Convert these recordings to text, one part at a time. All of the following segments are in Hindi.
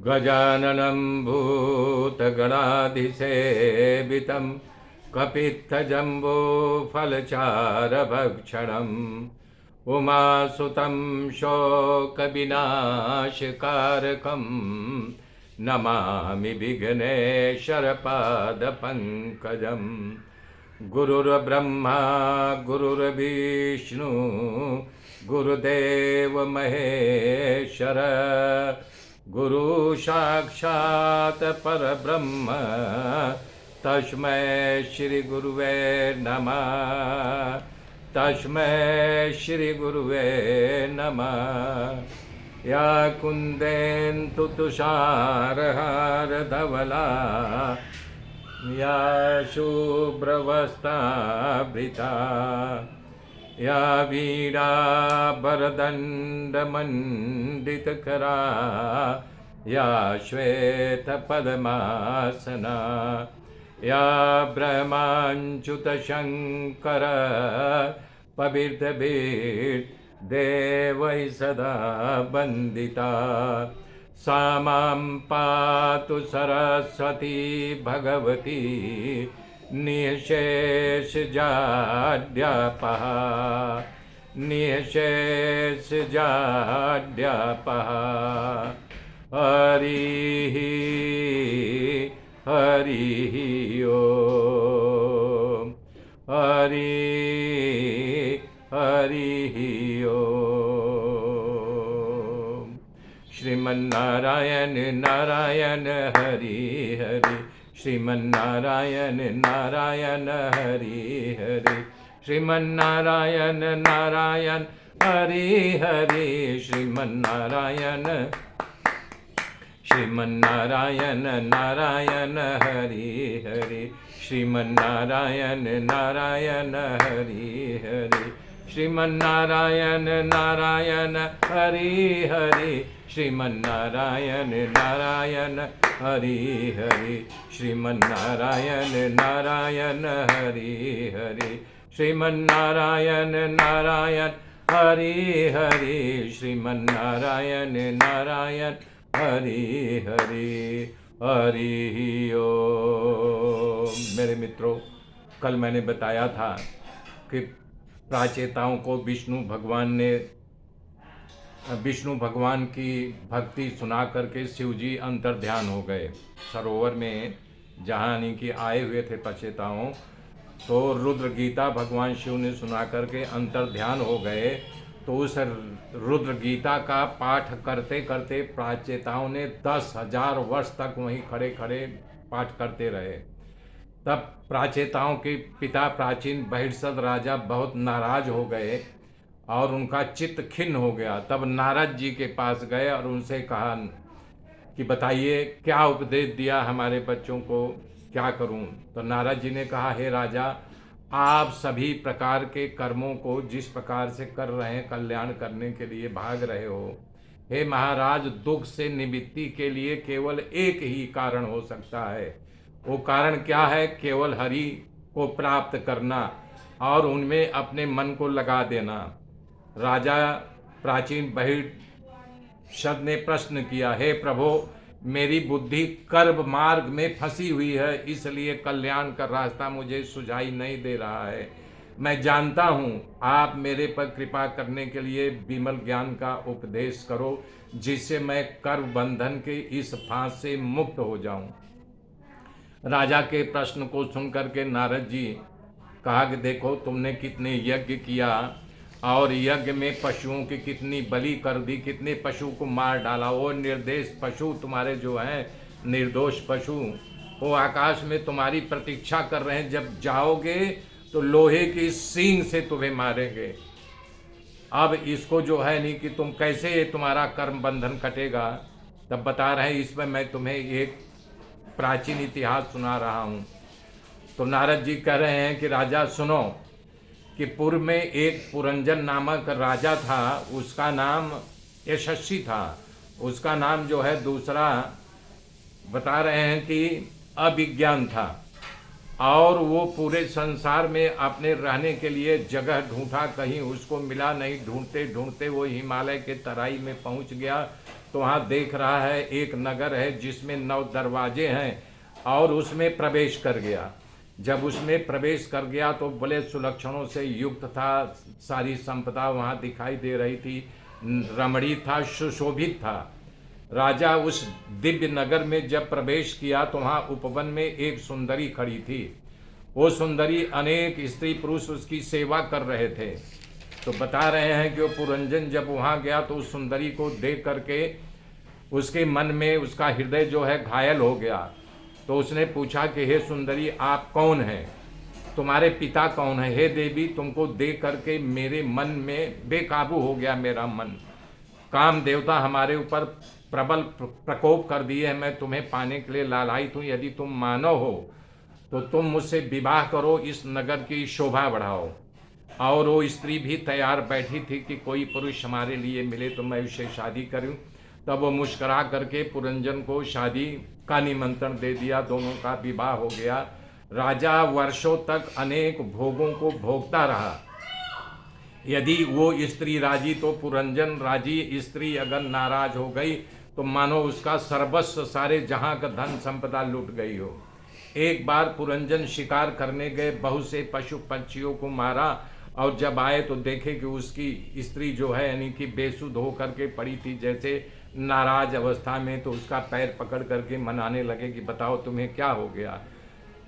गजाननं भूतगणाधिसेवितं कपित्थजम्बोफलचारभक्षणम् उमासुतं शोकविनाशकारकं नमामि विघ्नेश्वरपादपङ्कजम्। गुरुर्ब्रह्मा गुरुर्विष्णु गुरुदेव महेश्वर गुरु साक्षात् परब्रह्म तस्मै श्री गुरुवे नमः। तस्मै श्री गुरुवे नमः। या कुन्देन्दु तुषारहार धवला या शुभ्रवस्त्रावृता या वीणाभरदण्डमण्डितकरा या श्वेतपद्मासना या ब्रह्माच्युतशङ्कर पवित्रभिर्देवैः सदा वन्दिता। सा मां पातु सरस्वती भगवती निःशेषजाड्यापः निःशेषजाड्यापः। हरिः हरिः ओम् हरिः हरिः ओम्। श्रीमन्नारायण नारायण हरि हरि श्रीमन्नारायण नारायण हरि हरि श्रीमन्नारायण नारायण हरि हरि श्रीमन्नारायण श्रीमन्नारायण नारायण हरि हरि श्रीमन्नारायण नारायण हरि हरि श्रीमन्नारायण नारायण हरि हरि श्रीमन्नारायण नारायण हरि हरि श्रीमन्नारायण नारायण हरि हरि श्रीमन्नारायण नारायण हरि हरि श्रीमन्नारायण नारायण हरि हरि हरि ओम। मेरे मित्रों, कल मैंने बताया था कि प्राचेताओं को विष्णु भगवान की भक्ति सुना करके शिव जी अंतर ध्यान हो गए सरोवर में, जहाँ कि आए हुए थे प्राचेताओं। तो रुद्र गीता भगवान शिव ने सुना करके अंतर ध्यान हो गए। तो उस रुद्र गीता का पाठ करते करते प्राचेताओं ने 10,000 वर्ष तक वहीं खड़े खड़े पाठ करते रहे। तब प्राचेताओं के पिता प्राचीन बहिर्षद राजा बहुत नाराज हो गए और उनका चित्त खिन्न हो गया। तब नारद जी के पास गए और उनसे कहा कि बताइए क्या उपदेश दिया हमारे बच्चों को, क्या करूं। तो नारद जी ने कहा, हे राजा, आप सभी प्रकार के कर्मों को जिस प्रकार से कर रहे हैं, कल्याण करने के लिए भाग रहे हो, हे महाराज, दुख से निवृत्ति के लिए केवल एक ही कारण हो सकता है। वो कारण क्या है? केवल हरि को प्राप्त करना और उनमें अपने मन को लगा देना। राजा प्राचीन बहिर्षद ने प्रश्न किया, हे प्रभु, मेरी बुद्धि कर्म मार्ग में फंसी हुई है, इसलिए कल्याण का रास्ता मुझे सुझाई नहीं दे रहा है। मैं जानता हूँ आप मेरे पर कृपा करने के लिए विमल ज्ञान का उपदेश करो, जिससे मैं कर्म बंधन के इस फांस से मुक्त हो जाऊँ। राजा के प्रश्न को सुनकर के नारद जी कहा कि देखो, तुमने कितने यज्ञ किया और यज्ञ में पशुओं की कितनी बलि कर दी, कितने पशु को मार डाला। वो निर्दोष पशु तुम्हारे जो हैं, निर्दोष पशु, वो आकाश में तुम्हारी प्रतीक्षा कर रहे हैं। जब जाओगे तो लोहे की सींग से तुम्हें मारेंगे। अब इसको जो है नहीं कि तुम कैसे तुम्हारा कर्म बंधन कटेगा। तब बता रहे हैं, इसमें मैं तुम्हें एक प्राचीन इतिहास सुना रहा हूँ। तो नारद जी कह रहे हैं कि राजा सुनो, कि पूर्व में एक पुरंजन नामक राजा था, उसका नाम यशस्वी था। उसका नाम जो है दूसरा बता रहे हैं कि अभिज्ञान था। और वो पूरे संसार में अपने रहने के लिए जगह ढूंढा, कहीं उसको मिला नहीं। ढूंढते ढूंढते वो हिमालय के तराई में पहुंच गया। तो वहाँ देख रहा है एक नगर है जिसमें 9 दरवाजे हैं, और उसमें प्रवेश कर गया। जब उसमें प्रवेश कर गया तो बड़े सुलक्षणों से युक्त था, सारी संपदा वहाँ दिखाई दे रही थी, रमणीय था, सुशोभित था। राजा उस दिव्य नगर में जब प्रवेश किया तो वहाँ उपवन में एक सुंदरी खड़ी थी। वो सुंदरी, अनेक स्त्री पुरुष उसकी सेवा कर रहे थे। तो बता रहे हैं कि वो पुरंजन जब वहाँ गया तो उस सुंदरी को देख करके उसके मन में, उसका हृदय जो है घायल हो गया। तो उसने पूछा कि हे सुंदरी, आप कौन हैं, तुम्हारे पिता कौन है? हे देवी, तुमको देख करके मेरे मन में बेकाबू हो गया मेरा मन, काम देवता हमारे ऊपर प्रबल प्रकोप कर दिए है। मैं तुम्हें पाने के लिए लालायित हूँ। यदि तुम मानव हो तो तुम मुझसे विवाह करो, इस नगर की शोभा बढ़ाओ। और वो स्त्री भी तैयार बैठी थी कि कोई पुरुष हमारे लिए मिले तो मैं उससे शादी करूं। तब वो मुस्करा करके पुरंजन को शादी का निमंत्रण दे दिया, दोनों का विवाह हो गया। राजा वर्षों तक अनेक भोगों को भोगता रहा। यदि वो स्त्री राजी तो पुरंजन राजी, स्त्री अगर नाराज हो गई तो मानो उसका सर्वस्व, सारे जहां का धन संपदा लूट गई हो। एक बार पुरंजन शिकार करने गए, बहुत से पशु पक्षियों को मारा, और जब आए तो देखे कि उसकी स्त्री जो है यानी कि बेसुध होकर के पड़ी थी, जैसे नाराज अवस्था में। तो उसका पैर पकड़ करके मनाने लगे कि बताओ तुम्हें क्या हो गया,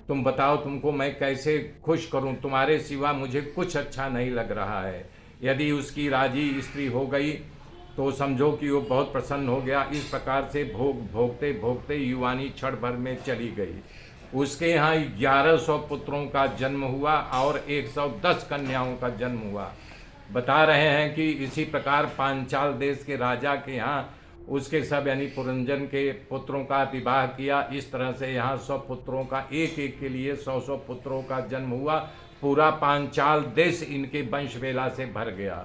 तुम बताओ तुमको मैं कैसे खुश करूं, तुम्हारे सिवा मुझे कुछ अच्छा नहीं लग रहा है। यदि उसकी राजी स्त्री हो गई तो समझो कि वो बहुत प्रसन्न हो गया। इस प्रकार से भोगते भोगते युवानी क्षण भर में चली गई। उसके यहाँ 1100 पुत्रों का जन्म हुआ और 110 कन्याओं का जन्म हुआ। बता रहे हैं कि इसी प्रकार पांचाल देश के राजा के यहाँ उसके सब यानी पुरंजन के पुत्रों का विवाह किया। इस तरह से यहाँ 100 पुत्रों का, एक एक के लिए 100 पुत्रों का जन्म हुआ। पूरा पांचाल देश इनके वंशवेला से भर गया।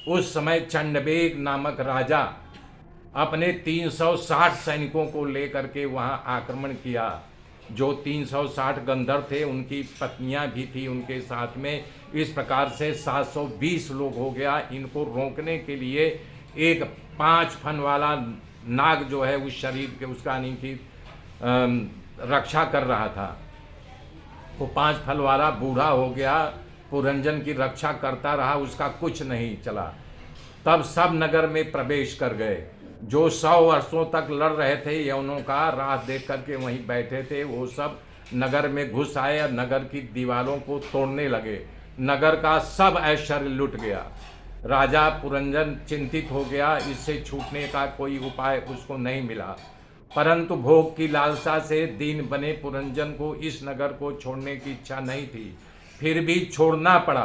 उस समय चंडवेग नामक राजा अपने 360 सैनिकों को लेकर के वहाँ आक्रमण किया। जो 360 गंधर्व थे उनकी पत्नियां भी थी उनके साथ में। इस प्रकार से 720 लोग हो गया। इनको रोकने के लिए एक 5 फन वाला नाग जो है उस शरीर के, उसका नहीं की रक्षा कर रहा था। वो 5 फल वाला बूढ़ा हो गया, पुरंजन की रक्षा करता रहा, उसका कुछ नहीं चला। तब सब नगर में प्रवेश कर गए। जो 100 वर्षों तक लड़ रहे थे यवनों का, राह देख करके वहीं बैठे थे, वो सब नगर में घुस आए और नगर की दीवारों को तोड़ने लगे। नगर का सब ऐश्वर्य लुट गया। राजा पुरंजन चिंतित हो गया, इससे छूटने का कोई उपाय उसको नहीं मिला। परंतु भोग की लालसा से दीन बने पुरंजन को इस नगर को छोड़ने की इच्छा नहीं थी, फिर भी छोड़ना पड़ा।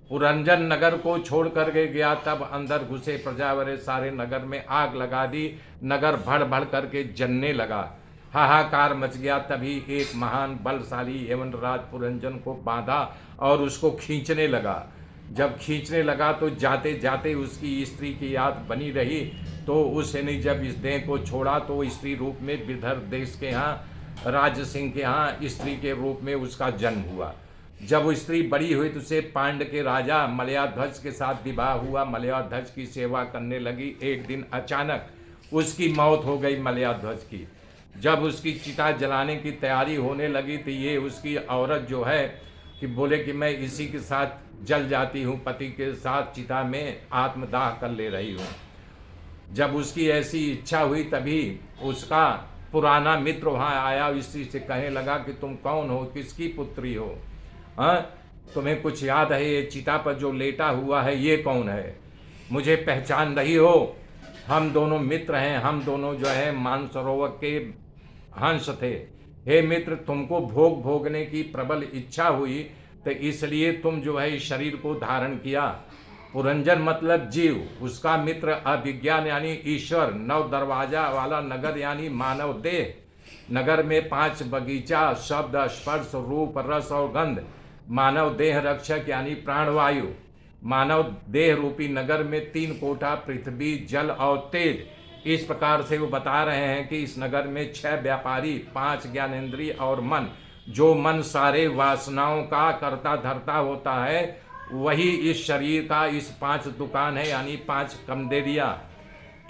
पुरंजन नगर को छोड़ कर के गया, तब अंदर घुसे प्रजावरे सारे नगर में आग लगा दी। नगर भड़ भड़ करके जलने लगा, हाहाकार मच गया। तभी एक महान बलशाली यवनराज पुरंजन को बांधा और उसको खींचने लगा। जब खींचने लगा तो जाते जाते उसकी स्त्री की याद बनी रही। तो उसने जब इस देह को छोड़ा तो स्त्री रूप में विदर्भ देश के यहाँ राज सिंह के यहाँ स्त्री के रूप में उसका जन्म हुआ। जब वो स्त्री बड़ी हुई तो उसे पांड्य के राजा मलयाध्वज के साथ विवाह हुआ। मलयाध्वज की सेवा करने लगी। एक दिन अचानक उसकी मौत हो गई मलयाध्वज की। जब उसकी चिता जलाने की तैयारी होने लगी तो ये उसकी औरत जो है कि बोले कि मैं इसी के साथ जल जाती हूँ, पति के साथ चिता में आत्मदाह कर ले रही हूँ। जब उसकी ऐसी इच्छा हुई तभी उसका पुराना मित्र वहाँ आया, स्त्री से कहने लगा कि तुम कौन हो, किसकी पुत्री हो, हाँ तुम्हें कुछ याद है, ये चिता पर जो लेटा हुआ है ये कौन है, मुझे पहचान रही हो? हम दोनों मित्र हैं, हम दोनों जो है मानसरोवर के हंस थे। हे मित्र, तुमको भोग भोगने की प्रबल इच्छा हुई तो इसलिए तुम जो है इस शरीर को धारण किया। पुरंजन मतलब जीव, उसका मित्र अभिज्ञान यानी ईश्वर, 9 दरवाजा वाला नगर यानी मानव देह। नगर में 5 बगीचा, शब्द स्पर्श रूप रस और गंध। मानव देह रक्षक यानी प्राणवायु। मानव देह रूपी नगर में 3 कोठा, पृथ्वी, जल और तेज। इस प्रकार से वो बता रहे हैं कि इस नगर में 6 व्यापारी, 5 ज्ञानेंद्रिय और मन। जो मन सारे वासनाओं का करता धरता होता है, वही इस शरीर का इस 5 दुकान है यानी 5 कमदेरिया।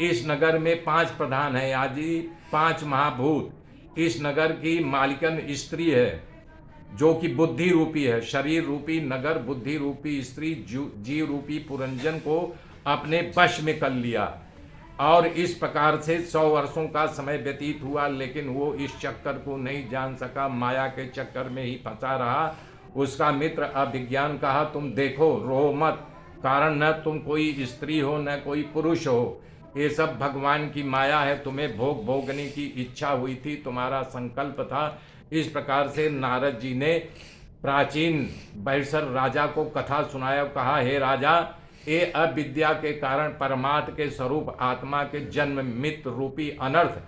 इस नगर में 5 प्रधान है, आदि 5 महाभूत। इस नगर की मालिकन स्त्री है जो कि बुद्धि रूपी है। शरीर रूपी नगर बुद्धि रूपी स्त्री जीव रूपी पुरंजन को अपने वश में कर लिया। और इस प्रकार से 100 वर्षों का समय व्यतीत हुआ, लेकिन वो इस चक्कर को नहीं जान सका, माया के चक्कर में ही फंसा रहा। उसका मित्र अभिज्ञान कहा, तुम देखो, रो मत, कारण न तुम कोई स्त्री हो न कोई पुरुष हो, ये सब भगवान की माया है। तुम्हें भोग भोगने की इच्छा हुई थी, तुम्हारा संकल्प था। इस प्रकार से नारद जी ने प्राचीन बहिष्सर राजा को कथा सुनाया। कहा, हे राजा, ये अविद्या के कारण परमात्मा के स्वरूप आत्मा के जन्म मित्र रूपी अनर्थ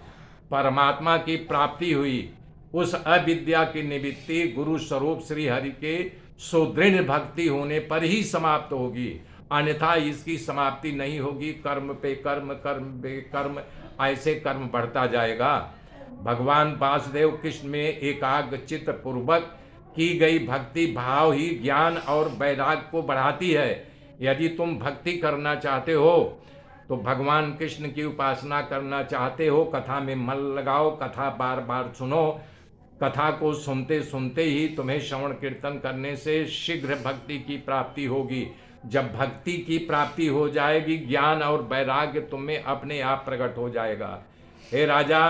परमात्मा की प्राप्ति हुई। उस अविद्या की निवृत्ति गुरु स्वरूप श्री हरि के सुदृढ़ भक्ति होने पर ही समाप्त होगी, अन्यथा इसकी समाप्ति नहीं होगी। कर्म पे कर्म, कर्म पे कर्म, ऐसे कर्म बढ़ता जाएगा। भगवान वासुदेव कृष्ण में एकाग्र चित्त पूर्वक की गई भक्ति भाव ही ज्ञान और वैराग्य को बढ़ाती है। यदि तुम भक्ति करना चाहते हो तो भगवान कृष्ण की उपासना करना चाहते हो, कथा में मन लगाओ, कथा बार बार सुनो। कथा को सुनते सुनते ही तुम्हें श्रवण कीर्तन करने से शीघ्र भक्ति की प्राप्ति होगी। जब भक्ति की प्राप्ति हो जाएगी, ज्ञान और वैराग्य तुम्हें अपने आप प्रकट हो जाएगा। हे राजा,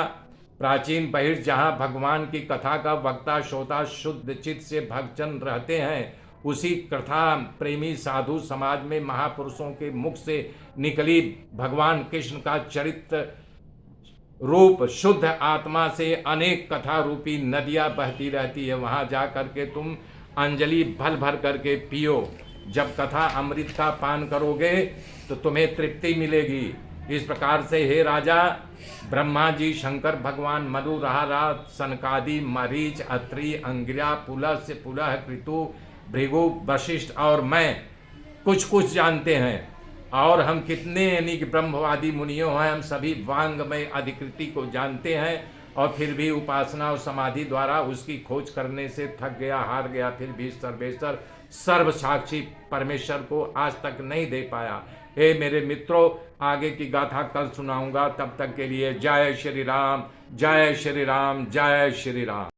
प्राचीन बहिर् जहाँ भगवान की कथा का वक्ता श्रोता शुद्ध चित्त से भक्तजन रहते हैं, उसी कथा प्रेमी साधु समाज में महापुरुषों के मुख से निकली भगवान कृष्ण का चरित्र रूप शुद्ध आत्मा से अनेक कथा रूपी नदियाँ बहती रहती है। वहाँ जा करके तुम अंजलि भर भर करके पियो। जब कथा अमृत का पान करोगे तो तुम्हें तृप्ति मिलेगी। इस प्रकार से हे राजा, ब्रह्मा जी, शंकर भगवान, मनु, रहा, सनकादि, मरीच, अत्रि, अंगिरा, पुलस्त्य, पुलह, कृतु, भृगु, वशिष्ठ और मैं कुछ कुछ जानते हैं। और हम कितने यानी कि ब्रह्मवादी मुनियों हैं, हम सभी वांगमय अधिकृति को जानते हैं। और फिर भी उपासना और समाधि द्वारा उसकी खोज करने से थक गया, हार गया, फिर भी सर्वेश्वर सर्व साक्षी परमेश्वर को आज तक नहीं दे पाया। हे मेरे मित्रों, आगे की गाथा कल सुनाऊंगा। तब तक के लिए जय श्री राम, जय श्री राम, जय श्री राम।